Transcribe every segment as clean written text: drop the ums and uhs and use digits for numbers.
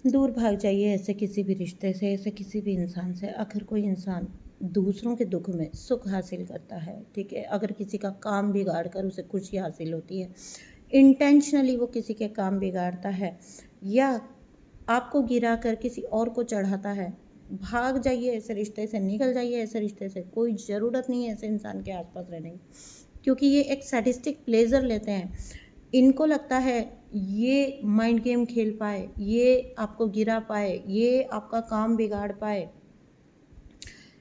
दूर भाग जाइए ऐसे किसी भी रिश्ते से, ऐसे किसी भी इंसान से। अगर कोई इंसान दूसरों के दुख में सुख हासिल करता है, ठीक है, अगर किसी का काम बिगाड़ कर उसे खुशी हासिल होती है, इंटेंशनली वो किसी के काम बिगाड़ता है या आपको गिरा कर किसी और को चढ़ाता है, भाग जाइए ऐसे रिश्ते से, निकल जाइए ऐसे रिश्ते से। कोई ज़रूरत नहीं है ऐसे इंसान के आसपास रहने की, क्योंकि ये एक सैडिस्टिक प्लेजर लेते हैं। इनको लगता है ये माइंड गेम खेल पाए, ये आपको गिरा पाए, ये आपका काम बिगाड़ पाए।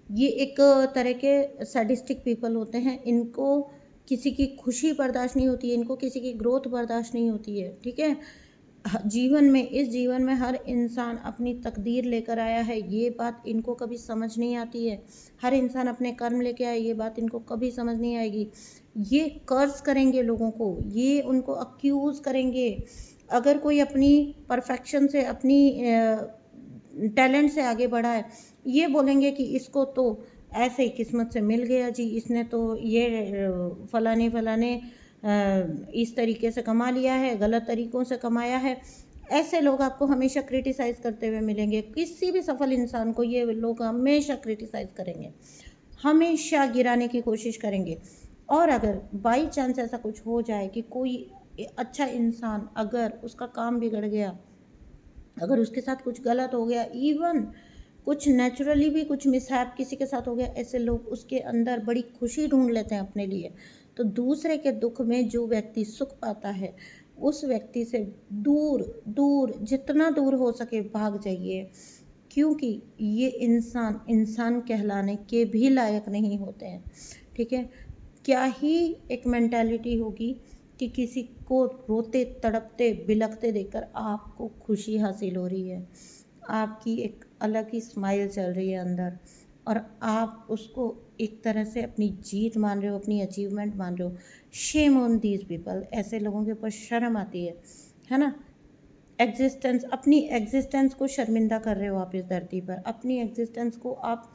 ये एक तरह के सैडिस्टिक पीपल होते हैं। इनको किसी की खुशी बर्दाश्त नहीं होती है, इनको किसी की ग्रोथ बर्दाश्त नहीं होती है, ठीक है। जीवन में, इस जीवन में हर इंसान अपनी तकदीर लेकर आया है, ये बात इनको कभी समझ नहीं आती है। हर इंसान अपने कर्म लेके आया, ये बात इनको कभी समझ नहीं आएगी। ये कर्ज करेंगे लोगों को, ये उनको अक्यूज़ करेंगे। अगर कोई अपनी परफेक्शन से, अपनी टैलेंट से आगे बढ़ा है, ये बोलेंगे कि इसको तो ऐसे ही किस्मत से मिल गया जी, इसने तो ये फलाने फलाने इस तरीके से कमा लिया है, गलत तरीक़ों से कमाया है। ऐसे लोग आपको हमेशा क्रिटिसाइज़ करते हुए मिलेंगे। किसी भी सफल इंसान को ये लोग हमेशा क्रिटिसाइज़ करेंगे, हमेशा गिराने की कोशिश करेंगे। और अगर बाई चांस ऐसा कुछ हो जाए कि कोई अच्छा इंसान, अगर उसका काम बिगड़ गया, अगर उसके साथ कुछ गलत हो गया, इवन कुछ नेचुरली भी कुछ मिसहैप किसी के साथ हो गया, ऐसे लोग उसके अंदर बड़ी खुशी ढूंढ लेते हैं अपने लिए। तो दूसरे के दुख में जो व्यक्ति सुख पाता है, उस व्यक्ति से दूर दूर, जितना दूर हो सके भाग जाइए, क्योंकि ये इंसान इंसान कहलाने के भी लायक नहीं होते हैं, ठीक है। क्या ही एक मेंटालिटी होगी कि किसी को रोते, तड़पते, बिलखते देखकर आपको खुशी हासिल हो रही है, आपकी एक अलग ही स्माइल चल रही है अंदर, और आप उसको एक तरह से अपनी जीत मान रहे हो, अपनी अचीवमेंट मान रहे हो। Shame on these people. ऐसे लोगों के ऊपर शर्म आती है ना। एग्जिस्टेंस, अपनी एग्जिस्टेंस को शर्मिंदा कर रहे हो आप इस धरती पर, अपनी एग्जिस्टेंस को आप,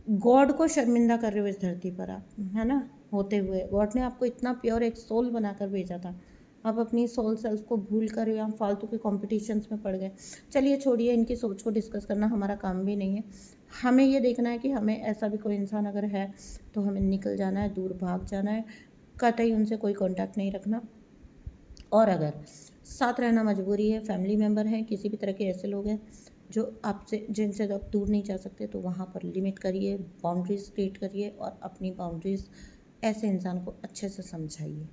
गॉड को शर्मिंदा कर रहे हो इस धरती पर आप, है ना। होते हुए गॉड ने आपको इतना प्योर एक सोल बनाकर भेजा था, आप अपनी सोल सेल्फ को भूल कर यहाँ फालतू के कॉम्पिटिशन्स में पड़ गए। चलिए छोड़िए, इनकी सोच को डिस्कस करना हमारा काम भी नहीं है। हमें ये देखना है कि हमें ऐसा भी कोई इंसान अगर है तो हमें निकल जाना है, दूर भाग जाना है, कतई उनसे कोई कॉन्टैक्ट नहीं रखना। और अगर साथ रहना मजबूरी है, फैमिली मेम्बर हैं, किसी भी तरह के ऐसे लोग हैं जो आपसे, जिनसे आप दूर नहीं जा सकते, तो वहाँ पर लिमिट करिए, बाउंड्रीज़ क्रिएट करिए और अपनी बाउंड्रीज़ ऐसे इंसान को अच्छे से समझाइए।